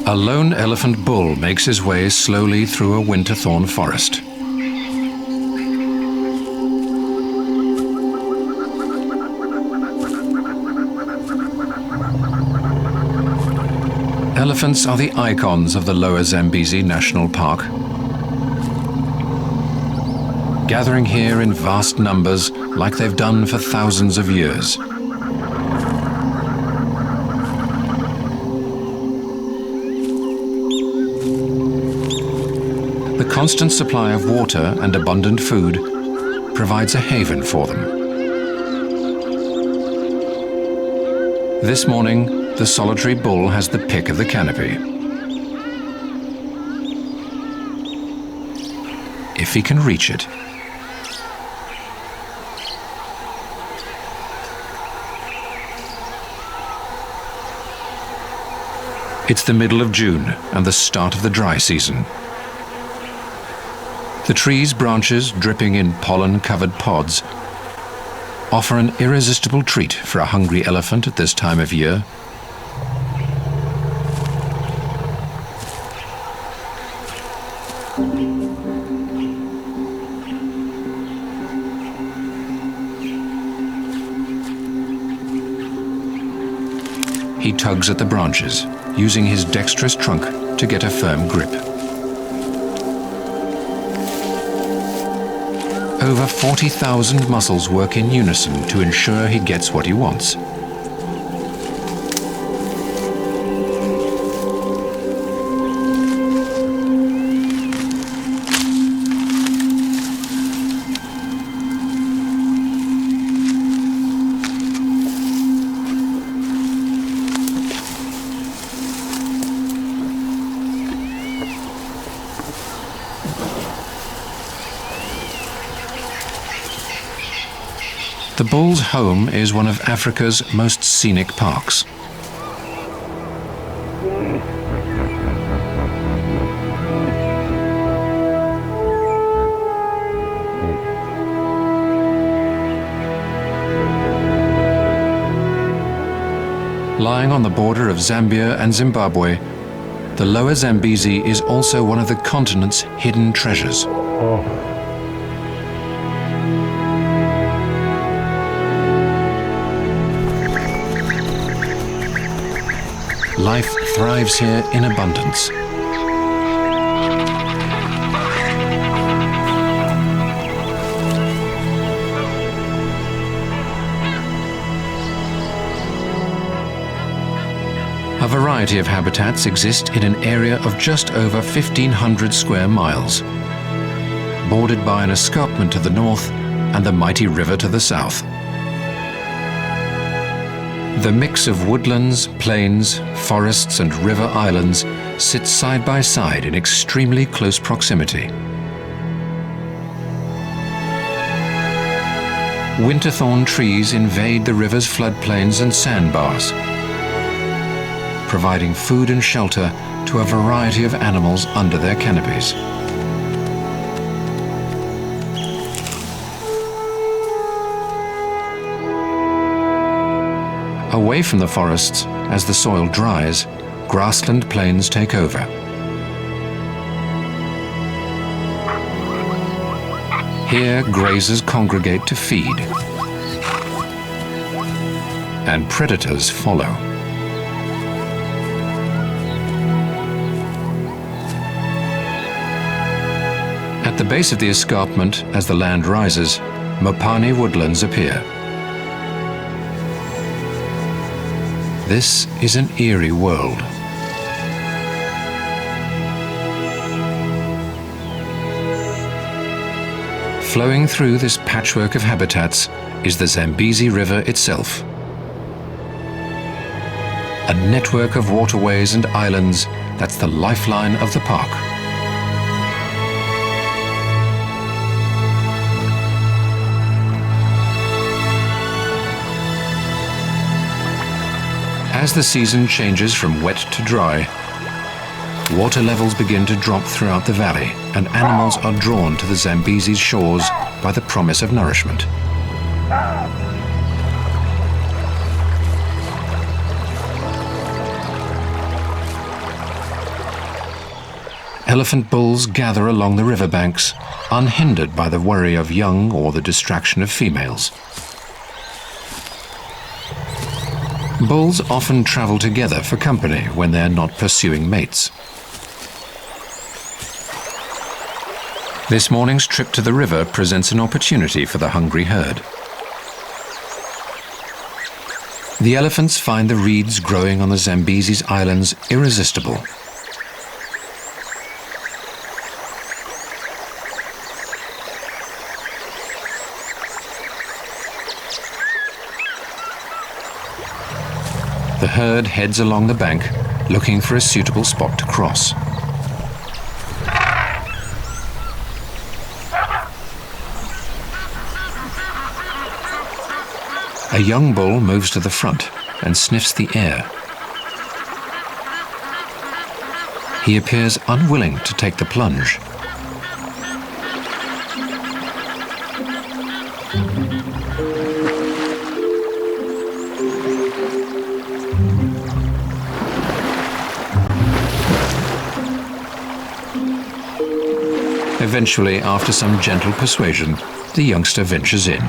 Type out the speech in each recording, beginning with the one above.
A lone elephant bull makes his way slowly through a winterthorn forest. Elephants are the icons of the Lower Zambezi National Park. Gathering here in vast numbers like they've done for thousands of years. The constant supply of water and abundant food provides a haven for them. This morning, the solitary bull has the pick of the canopy. If he can reach it. It's the middle of June and the start of the dry season. The trees' branches, dripping in pollen-covered pods, offer an irresistible treat for a hungry elephant at this time of year. He tugs at the branches, using his dexterous trunk to get a firm grip. Over 40,000 muscles work in unison to ensure he gets what he wants. The bull's home is one of Africa's most scenic parks. Lying on the border of Zambia and Zimbabwe, the Lower Zambezi is also one of the continent's hidden treasures. Life thrives here in abundance. A variety of habitats exist in an area of just over 1,500 square miles, bordered by an escarpment to the north and the mighty river to the south. The mix of woodlands, plains, forests and river islands sits side by side in extremely close proximity. Winterthorn trees invade the river's floodplains and sandbars, providing food and shelter to a variety of animals under their canopies. Away from the forests, as the soil dries, grassland plains take over. Here, grazers congregate to feed, and predators follow. At the base of the escarpment, as the land rises, Mopani woodlands appear. This is an eerie world. Flowing through this patchwork of habitats is the Zambezi River itself. A network of waterways and islands that's the lifeline of the park. As the season changes from wet to dry, water levels begin to drop throughout the valley, and animals are drawn to the Zambezi's shores by the promise of nourishment. Elephant bulls gather along the riverbanks, unhindered by the worry of young or the distraction of females. Bulls often travel together for company when they are not pursuing mates. This morning's trip to the river presents an opportunity for the hungry herd. The elephants find the reeds growing on the Zambezi's islands irresistible. The herd heads along the bank, looking for a suitable spot to cross. A young bull moves to the front and sniffs the air. He appears unwilling to take the plunge. Eventually, after some gentle persuasion, the youngster ventures in.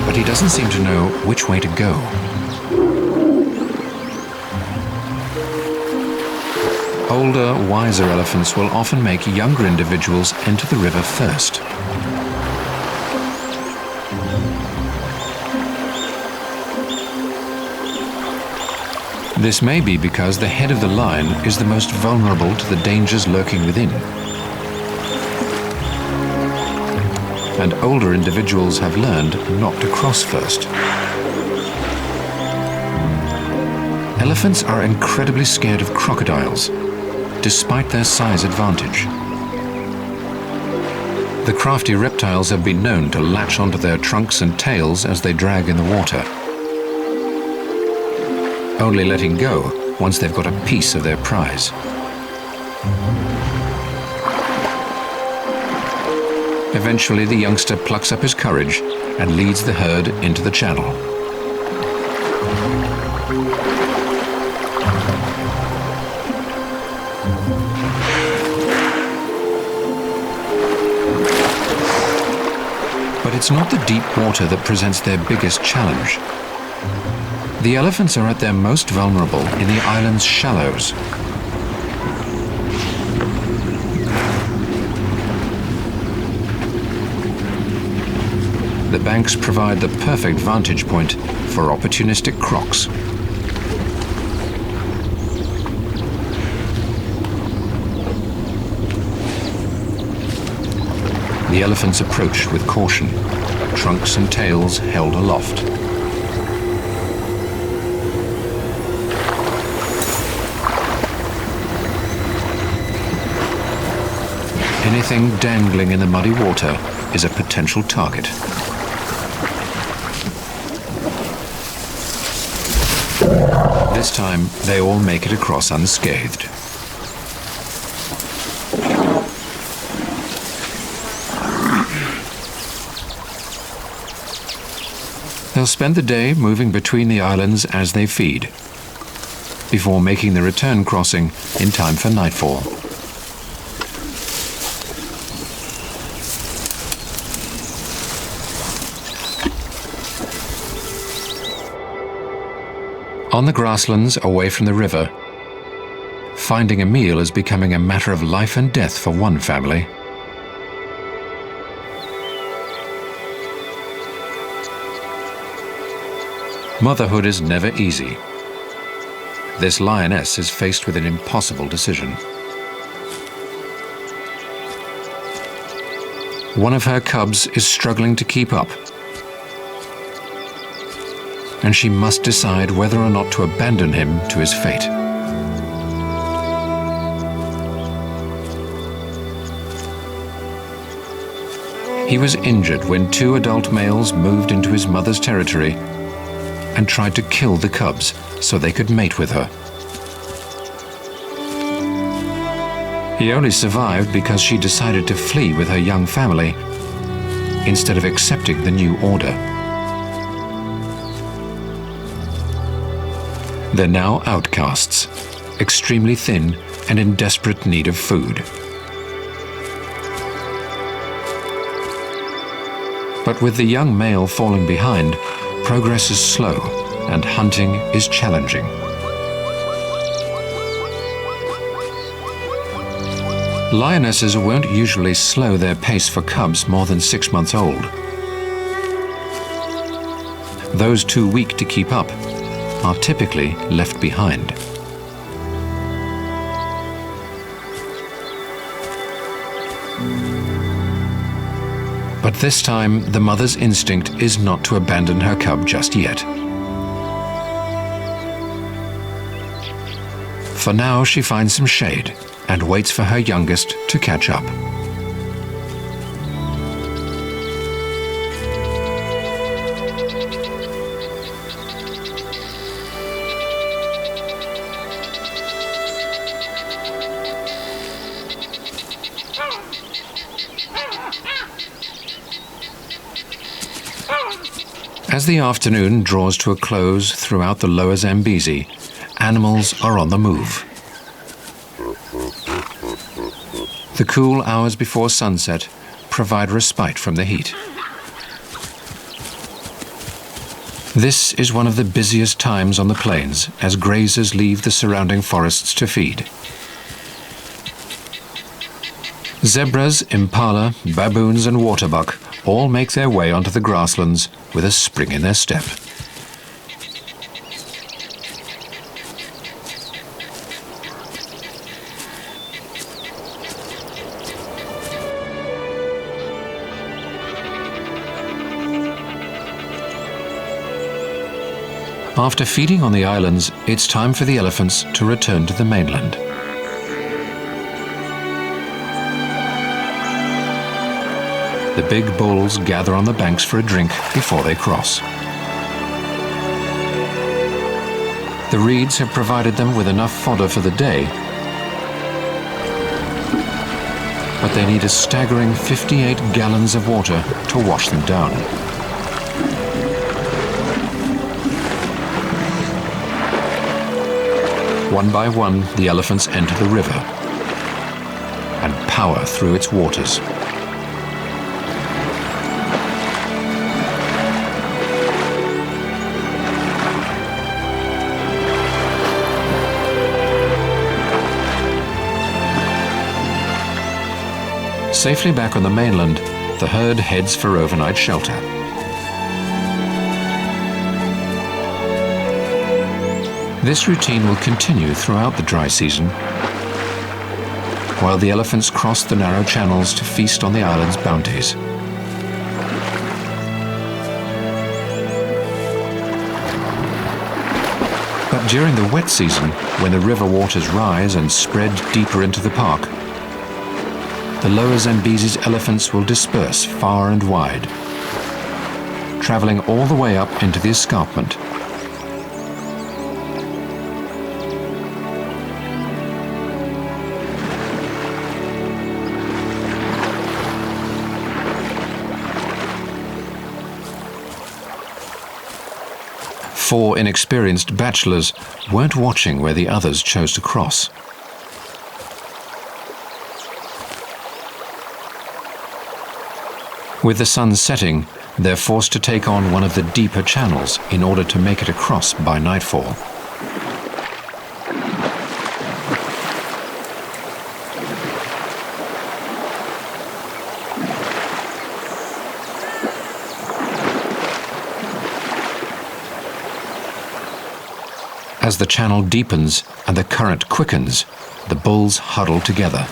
But he doesn't seem to know which way to go. Older, wiser elephants will often make younger individuals enter the river first. This may be because the head of the line is the most vulnerable to the dangers lurking within. And older individuals have learned not to cross first. Elephants are incredibly scared of crocodiles, despite their size advantage. The crafty reptiles have been known to latch onto their trunks and tails as they drag in the water, only letting go once they've got a piece of their prize. Eventually, the youngster plucks up his courage and leads the herd into the channel. But it's not the deep water that presents their biggest challenge. The elephants are at their most vulnerable in the island's shallows. The banks provide the perfect vantage point for opportunistic crocs. The elephants approach with caution, trunks and tails held aloft. Anything dangling in the muddy water is a potential target. This time, they all make it across unscathed. They'll spend the day moving between the islands as they feed, before making the return crossing in time for nightfall. On the grasslands away from the river, finding a meal is becoming a matter of life and death for one family. Motherhood is never easy. This lioness is faced with an impossible decision. One of her cubs is struggling to keep up, and she must decide whether or not to abandon him to his fate. He was injured when two adult males moved into his mother's territory and tried to kill the cubs so they could mate with her. He only survived because she decided to flee with her young family instead of accepting the new order. They're now outcasts, extremely thin and in desperate need of food. But with the young male falling behind, progress is slow and hunting is challenging. Lionesses won't usually slow their pace for cubs more than 6 months old. Those too weak to keep up are typically left behind. But this time, the mother's instinct is not to abandon her cub just yet. For now, she finds some shade and waits for her youngest to catch up. As the afternoon draws to a close throughout the lower Zambezi, animals are on the move. The cool hours before sunset provide respite from the heat. This is one of the busiest times on the plains as grazers leave the surrounding forests to feed. Zebras, impala, baboons and waterbuck all make their way onto the grasslands with a spring in their step. After feeding on the islands, it's time for the elephants to return to the mainland. The big bulls gather on the banks for a drink before they cross. The reeds have provided them with enough fodder for the day, but they need a staggering 58 gallons of water to wash them down. One by one, the elephants enter the river and power through its waters. Safely back on the mainland, the herd heads for overnight shelter. This routine will continue throughout the dry season, while the elephants cross the narrow channels to feast on the island's bounties. But during the wet season, when the river waters rise and spread deeper into the park, the lower Zambezi's elephants will disperse far and wide, traveling all the way up into the escarpment. Four inexperienced bachelors weren't watching where the others chose to cross. With the sun setting, they're forced to take on one of the deeper channels in order to make it across by nightfall. As the channel deepens and the current quickens, the bulls huddle together.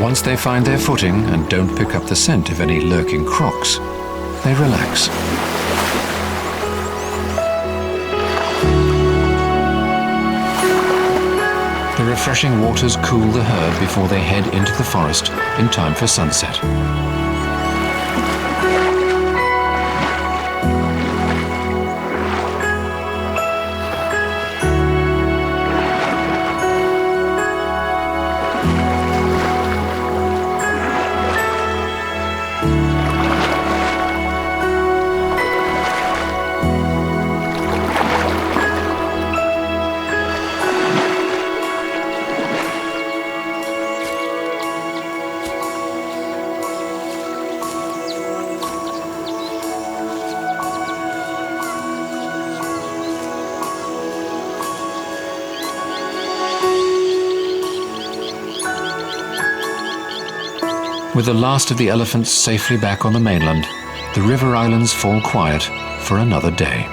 Once they find their footing and don't pick up the scent of any lurking crocs, they relax. The refreshing waters cool the herd before they head into the forest in time for sunset. With the last of the elephants safely back on the mainland, the river islands fall quiet for another day.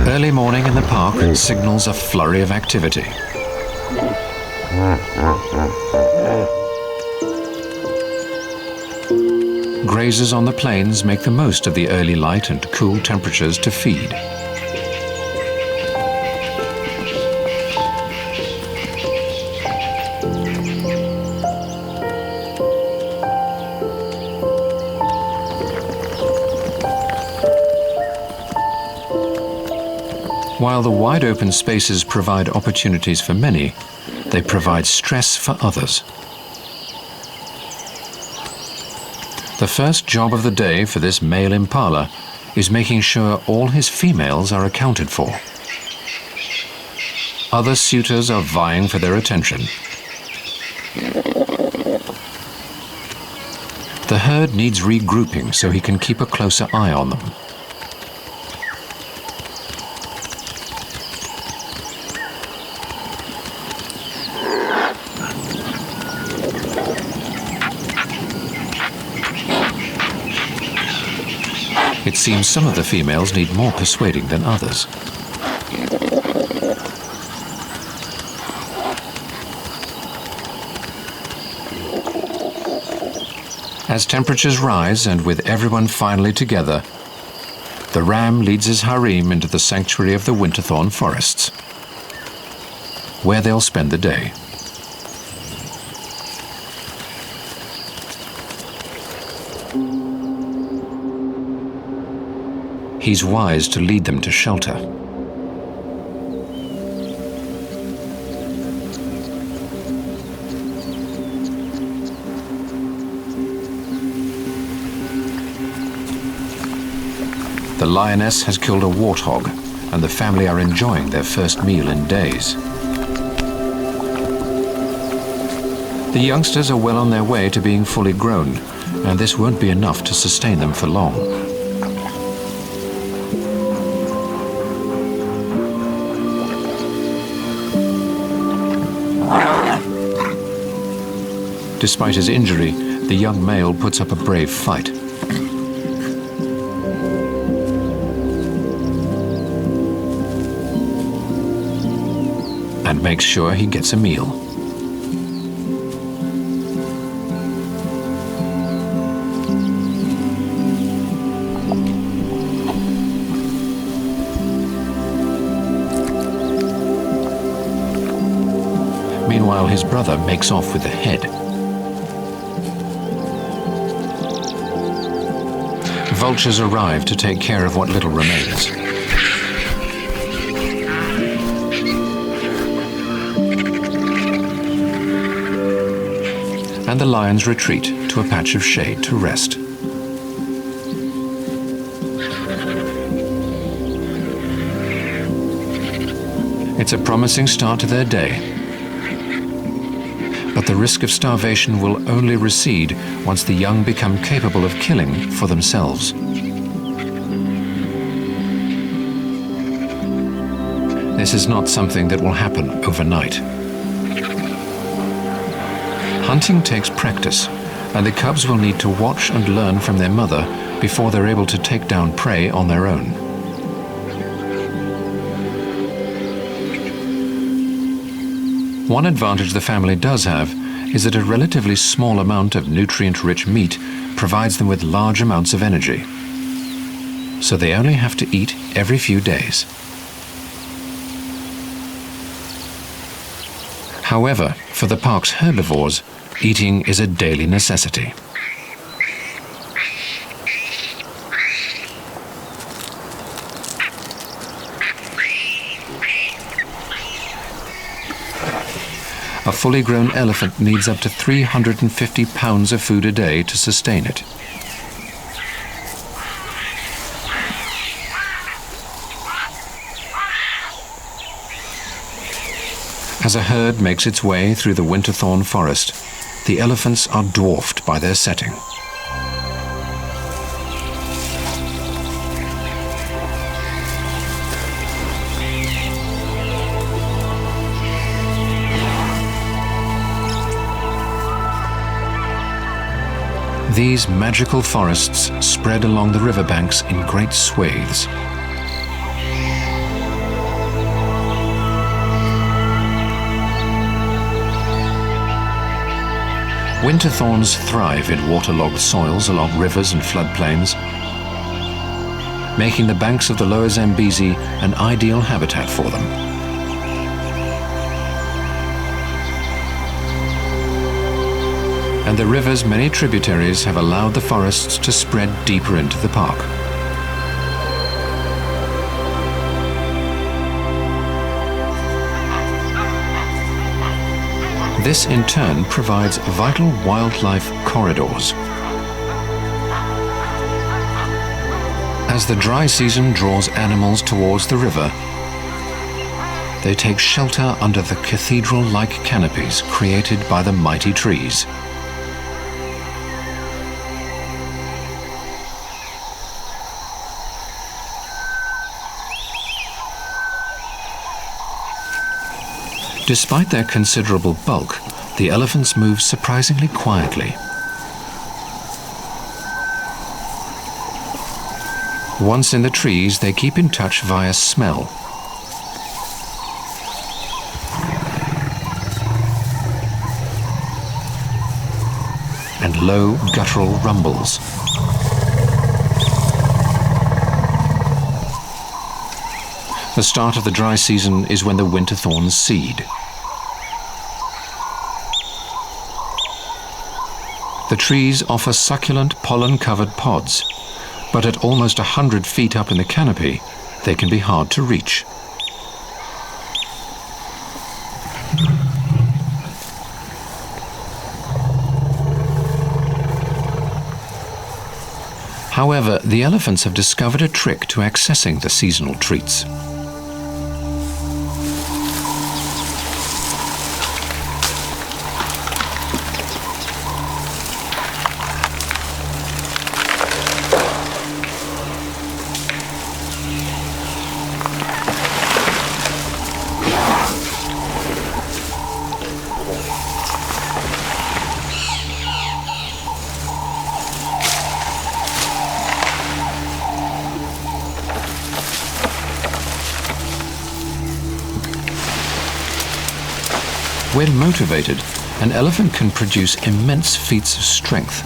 Early morning in the park signals a flurry of activity. Grazers on the plains make the most of the early light and cool temperatures to feed. While the wide open spaces provide opportunities for many, they provide stress for others. The first job of the day for this male impala is making sure all his females are accounted for. Other suitors are vying for their attention. The herd needs regrouping so he can keep a closer eye on them. It seems some of the females need more persuading than others. As temperatures rise and with everyone finally together, the ram leads his harem into the sanctuary of the winterthorn forests, where they'll spend the day. He's wise to lead them to shelter. The lioness has killed a warthog, and the family are enjoying their first meal in days. The youngsters are well on their way to being fully grown, and this won't be enough to sustain them for long. Despite his injury, the young male puts up a brave fight. And makes sure he gets a meal. Meanwhile, his brother makes off with the head. Vultures arrive to take care of what little remains. and the lions retreat to a patch of shade to rest. It's a promising start to their day, but the risk of starvation will only recede once the young become capable of killing for themselves. This is not something that will happen overnight. Hunting takes practice, and the cubs will need to watch and learn from their mother before they're able to take down prey on their own. One advantage the family does have is that a relatively small amount of nutrient-rich meat provides them with large amounts of energy, so they only have to eat every few days. However, for the park's herbivores, eating is a daily necessity. A fully grown elephant needs up to 350 pounds of food a day to sustain it. As a herd makes its way through the winterthorn forest, the elephants are dwarfed by their setting. These magical forests spread along the riverbanks in great swathes. Winterthorns thrive in waterlogged soils along rivers and floodplains, making the banks of the lower Zambezi an ideal habitat for them. And the river's many tributaries have allowed the forests to spread deeper into the park. This in turn provides vital wildlife corridors. As the dry season draws animals towards the river, they take shelter under the cathedral-like canopies created by the mighty trees. Despite their considerable bulk, the elephants move surprisingly quietly. Once in the trees, they keep in touch via smell. And low guttural rumbles. The start of the dry season is when the winterthorns seed. The trees offer succulent pollen-covered pods, but at almost 100 feet up in the canopy, they can be hard to reach. However, the elephants have discovered a trick to accessing the seasonal treats. When motivated, an elephant can produce immense feats of strength.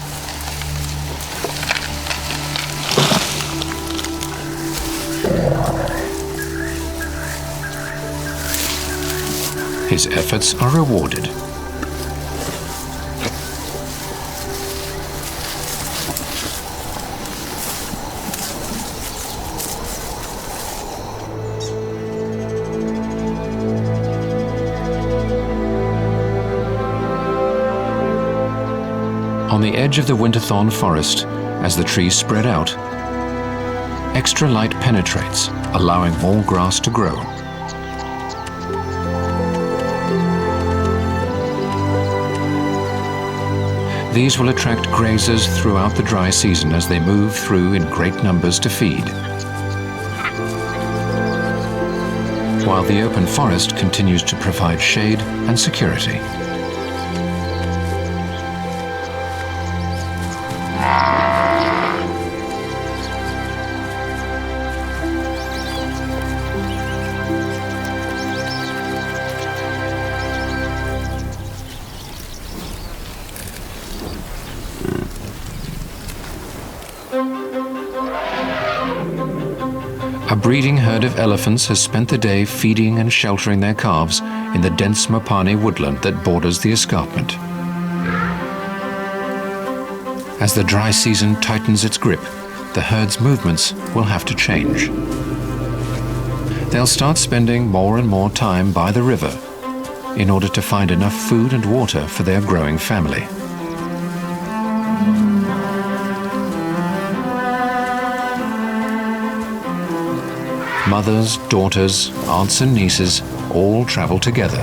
His efforts are rewarded. On the edge of the winterthorn forest, as the trees spread out, extra light penetrates, allowing more grass to grow. These will attract grazers throughout the dry season as they move through in great numbers to feed. While the open forest continues to provide shade and security. A breeding herd of elephants has spent the day feeding and sheltering their calves in the dense Mopane woodland that borders the escarpment. As the dry season tightens its grip, the herd's movements will have to change. They'll start spending more and more time by the river in order to find enough food and water for their growing family. Mothers, daughters, aunts and nieces all travel together.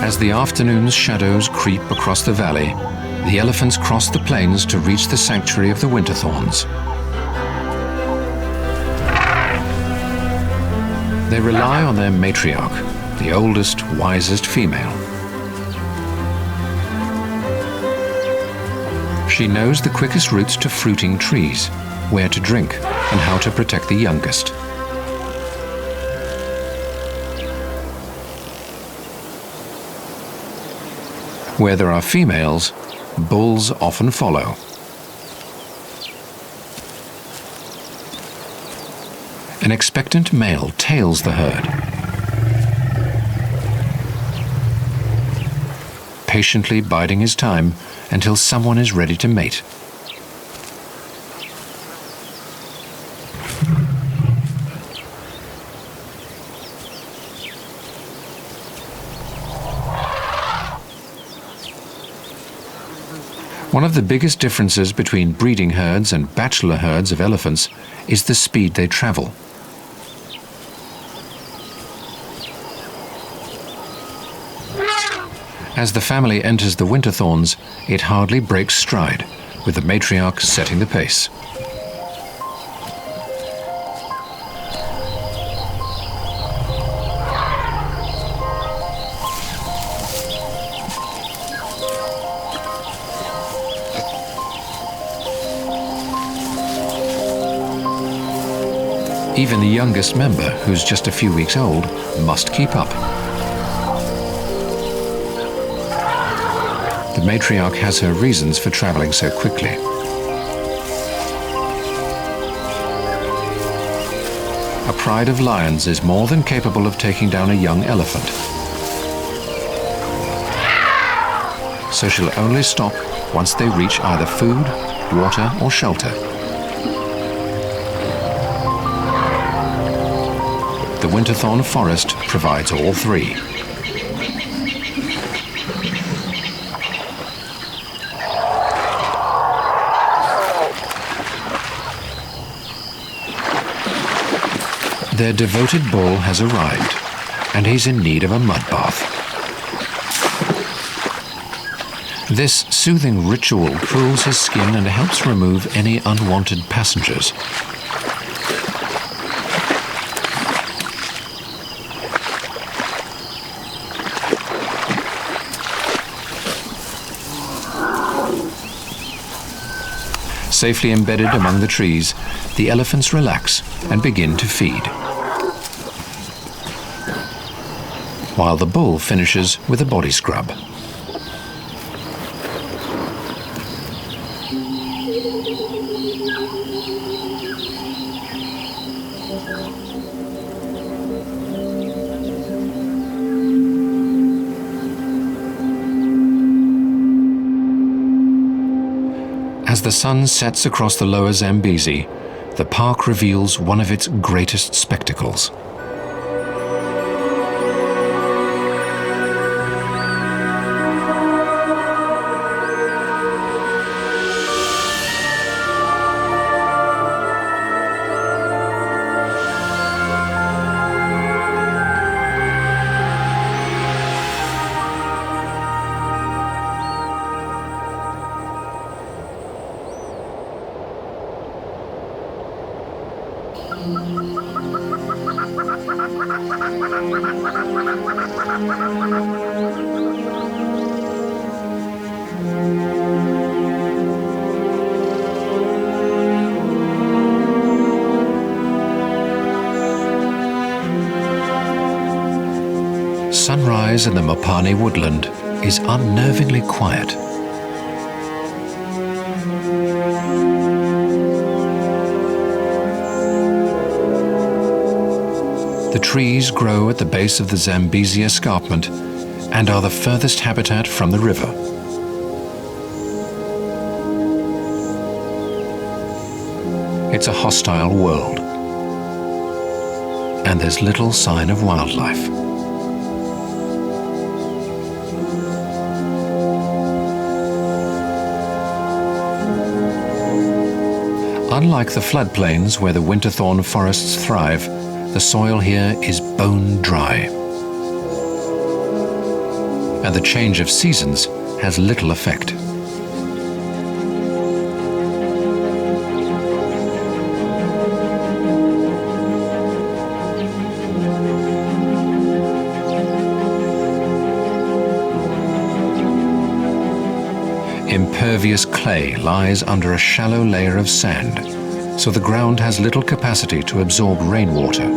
As the afternoon's shadows creep across the valley, the elephants cross the plains to reach the sanctuary of the winterthorns. They rely on their matriarch, the oldest, wisest female. She knows the quickest routes to fruiting trees, where to drink, and how to protect the youngest. Where there are females, bulls often follow. An expectant male tails the herd, patiently biding his time until someone is ready to mate. One of the biggest differences between breeding herds and bachelor herds of elephants is the speed they travel. As the family enters the winterthorns, it hardly breaks stride, with the matriarch setting the pace. Even the youngest member, who's just a few weeks old, must keep up. The matriarch has her reasons for traveling so quickly. A pride of lions is more than capable of taking down a young elephant. So she'll only stop once they reach either food, water, or shelter. The winterthorn forest provides all three. Their devoted bull has arrived, and he's in need of a mud bath. This soothing ritual cools his skin and helps remove any unwanted passengers. Safely embedded among the trees, the elephants relax and begin to feed, while the bull finishes with a body scrub. As the sun sets across the lower Zambezi, the park reveals one of its greatest spectacles. Sunrise in the Mopani woodland is unnervingly quiet. The trees grow at the base of the Zambezi escarpment and are the furthest habitat from the river. It's a hostile world, and there's little sign of wildlife. Unlike the floodplains where the winterthorn forests thrive, the soil here is bone dry, and the change of seasons has little effect. Impervious clay lies under a shallow layer of sand, so the ground has little capacity to absorb rainwater.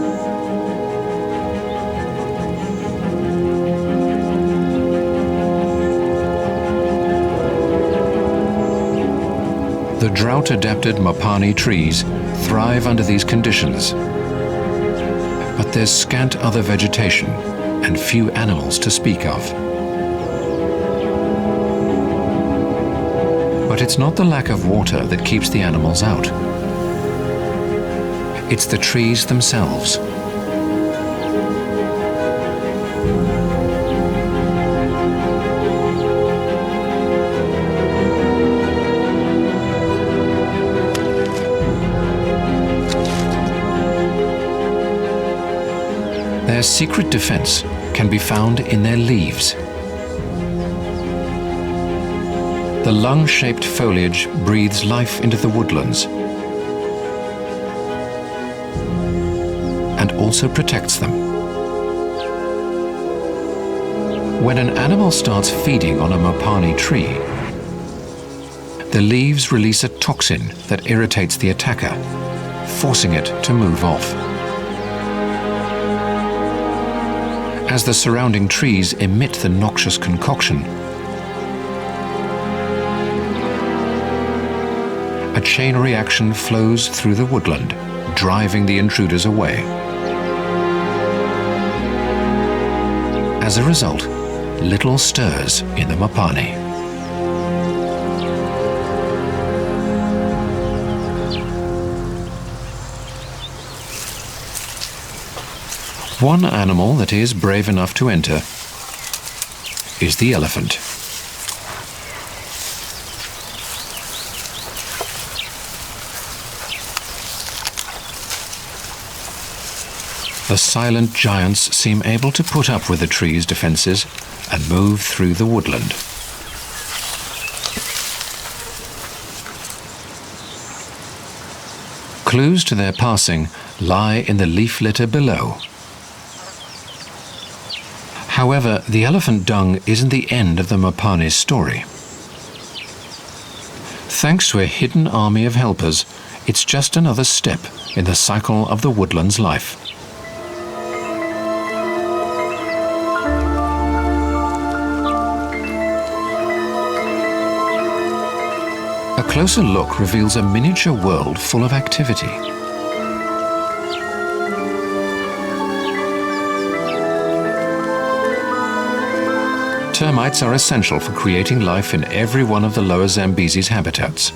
The drought-adapted Mopani trees thrive under these conditions, but there's scant other vegetation and few animals to speak of. But it's not the lack of water that keeps the animals out. It's the trees themselves. Their secret defense can be found in their leaves. The lung-shaped foliage breathes life into the woodlands and also protects them. When an animal starts feeding on a Mopani tree, the leaves release a toxin that irritates the attacker, forcing it to move off. As the surrounding trees emit the noxious concoction, a chain reaction flows through the woodland, driving the intruders away. As a result, little stirs in the Mopani. One animal that is brave enough to enter is the elephant. The silent giants seem able to put up with the tree's defenses and move through the woodland. Clues to their passing lie in the leaf litter below. However, the elephant dung isn't the end of the Mopani's story. Thanks to a hidden army of helpers, it's just another step in the cycle of the woodland's life. A closer look reveals a miniature world full of activity. Termites are essential for creating life in every one of the lower Zambezi's habitats.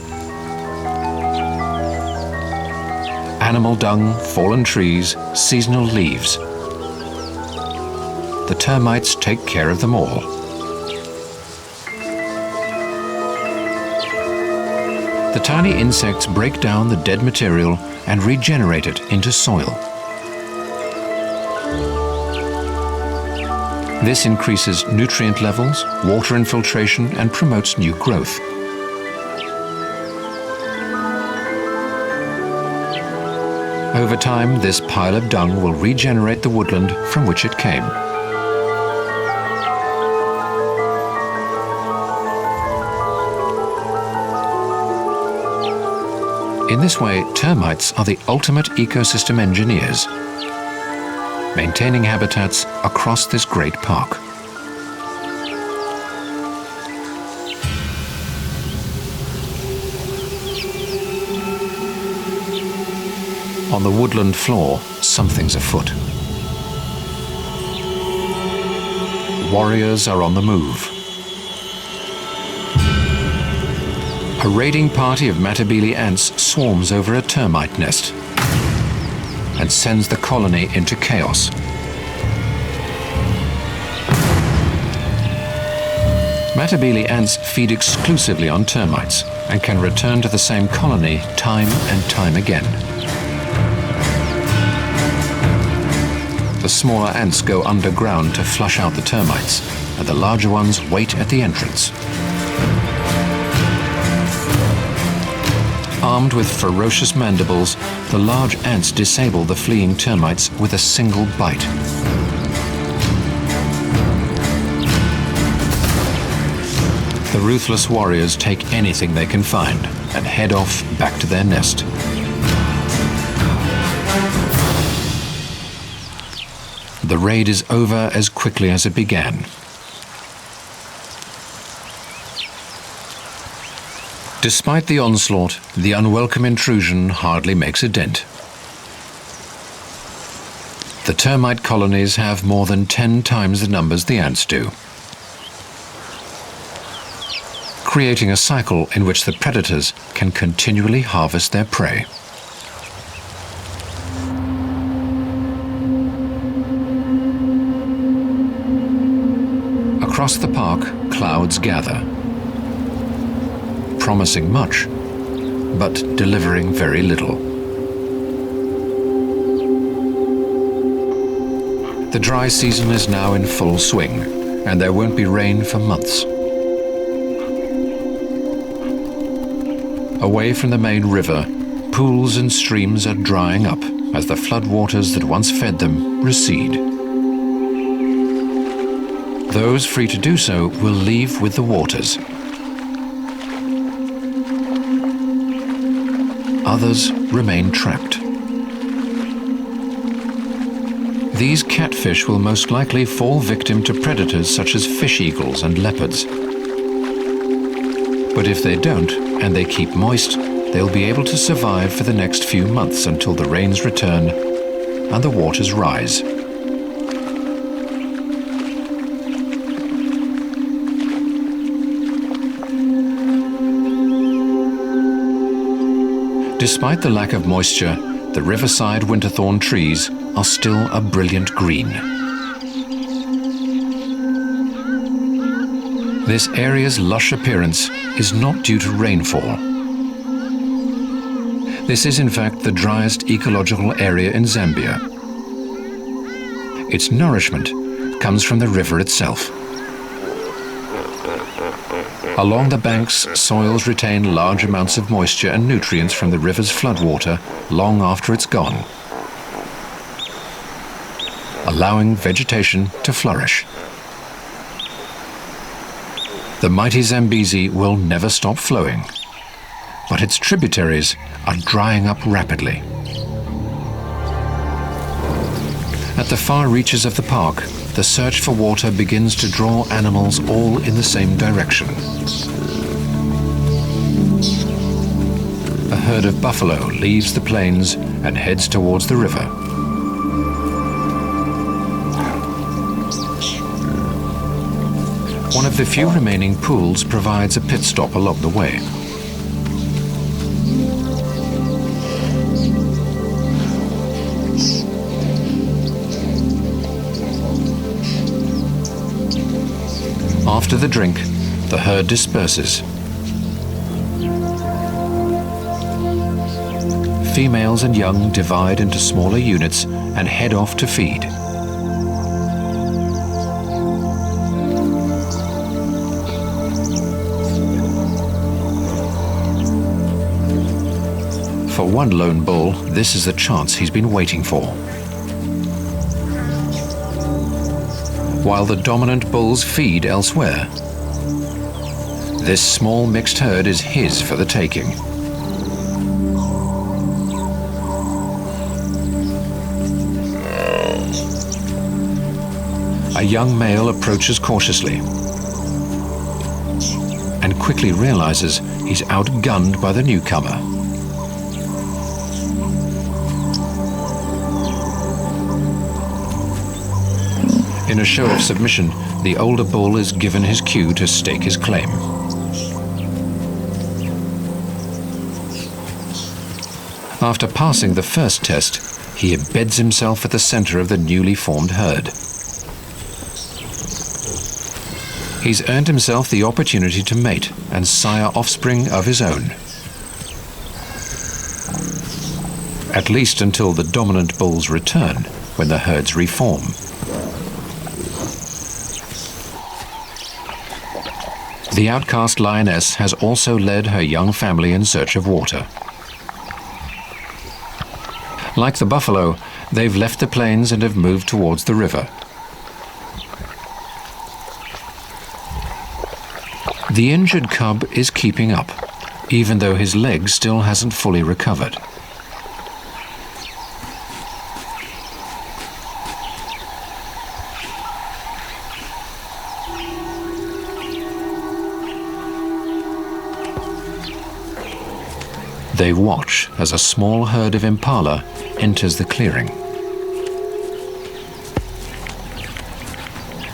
Animal dung, fallen trees, seasonal leaves. The termites take care of them all. The tiny insects break down the dead material and regenerate it into soil. This increases nutrient levels, water infiltration, and promotes new growth. Over time, this pile of dung will regenerate the woodland from which it came. In this way, termites are the ultimate ecosystem engineers, maintaining habitats across this great park. On the woodland floor, something's afoot. Warriors are on the move. A raiding party of Matabele ants swarms over a termite nest and sends the colony into chaos. Matabele ants feed exclusively on termites and can return to the same colony time and time again. The smaller ants go underground to flush out the termites, and the larger ones wait at the entrance. Armed with ferocious mandibles, the large ants disable the fleeing termites with a single bite. The ruthless warriors take anything they can find and head off back to their nest. The raid is over as quickly as it began. Despite the onslaught, the unwelcome intrusion hardly makes a dent. The termite colonies have more than 10 times the numbers the ants do, creating a cycle in which the predators can continually harvest their prey. Across the park, clouds gather, promising much, but delivering very little. The dry season is now in full swing, and there won't be rain for months. Away from the main river, pools and streams are drying up as the floodwaters that once fed them recede. Those free to do so will leave with the waters. Others remain trapped. These catfish will most likely fall victim to predators such as fish eagles and leopards. But if they don't, and they keep moist, they'll be able to survive for the next few months until the rains return and the waters rise. Despite the lack of moisture, the riverside winterthorn trees are still a brilliant green. This area's lush appearance is not due to rainfall. This is in fact the driest ecological area in Zambia. Its nourishment comes from the river itself. Along the banks, soils retain large amounts of moisture and nutrients from the river's floodwater long after it's gone, allowing vegetation to flourish. The mighty Zambezi will never stop flowing, but its tributaries are drying up rapidly. At the far reaches of the park, the search for water begins to draw animals all in the same direction. A herd of buffalo leaves the plains and heads towards the river. One of the few remaining pools provides a pit stop along the way. After the drink, the herd disperses. Females and young divide into smaller units and head off to feed. For one lone bull, this is the chance he's been waiting for. While the dominant bulls feed elsewhere, this small mixed herd is his for the taking. A young male approaches cautiously and quickly realizes he's outgunned by the newcomer. In a show of submission, the older bull is given his cue to stake his claim. After passing the first test, he embeds himself at the center of the newly formed herd. He's earned himself the opportunity to mate and sire offspring of his own. At least until the dominant bulls return, when the herds reform. The outcast lioness has also led her young family in search of water. Like the buffalo, they've left the plains and have moved towards the river. The injured cub is keeping up, even though his leg still hasn't fully recovered. They watch as a small herd of impala enters the clearing.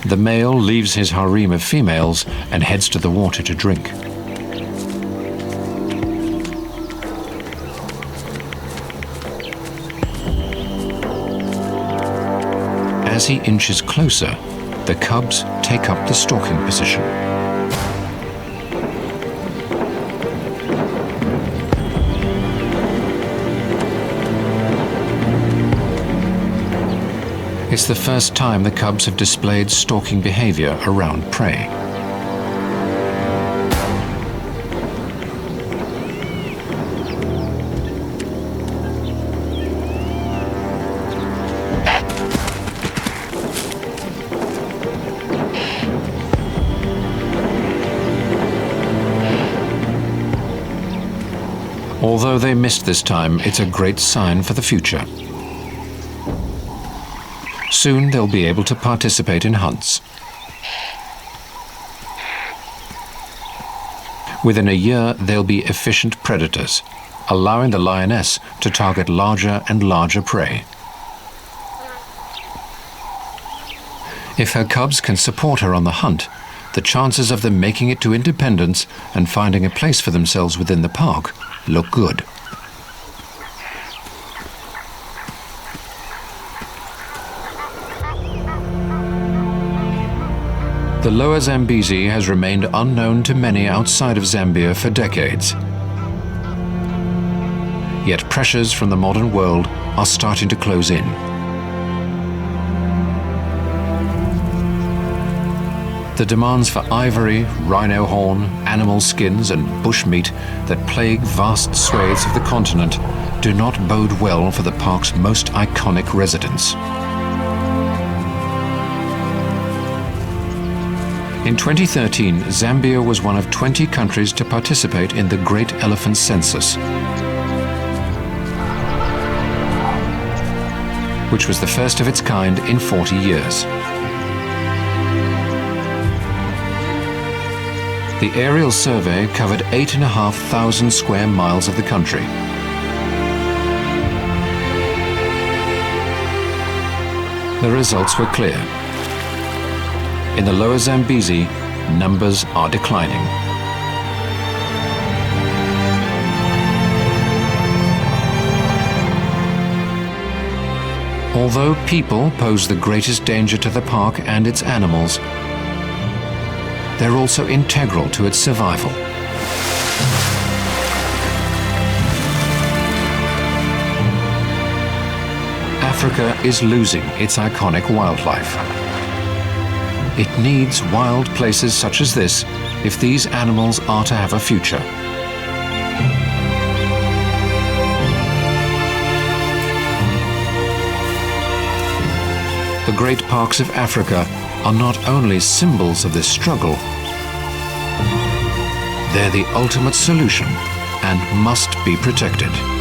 The male leaves his harem of females and heads to the water to drink. As he inches closer, the cubs take up the stalking position. It's the first time the cubs have displayed stalking behavior around prey. Although they missed this time, it's a great sign for the future. Soon they'll be able to participate in hunts. Within a year, they'll be efficient predators, allowing the lioness to target larger and larger prey. If her cubs can support her on the hunt, the chances of them making it to independence and finding a place for themselves within the park look good. The lower Zambezi has remained unknown to many outside of Zambia for decades. Yet pressures from the modern world are starting to close in. The demands for ivory, rhino horn, animal skins and bushmeat that plague vast swathes of the continent do not bode well for the park's most iconic residents. In 2013, Zambia was one of 20 countries to participate in the Great Elephant Census, which was the first of its kind in 40 years. The aerial survey covered 8,500 square miles of the country. The results were clear. In the lower Zambezi, numbers are declining. Although people pose the greatest danger to the park and its animals, they're also integral to its survival. Africa is losing its iconic wildlife. It needs wild places such as this if these animals are to have a future. The great parks of Africa are not only symbols of this struggle, they're the ultimate solution and must be protected.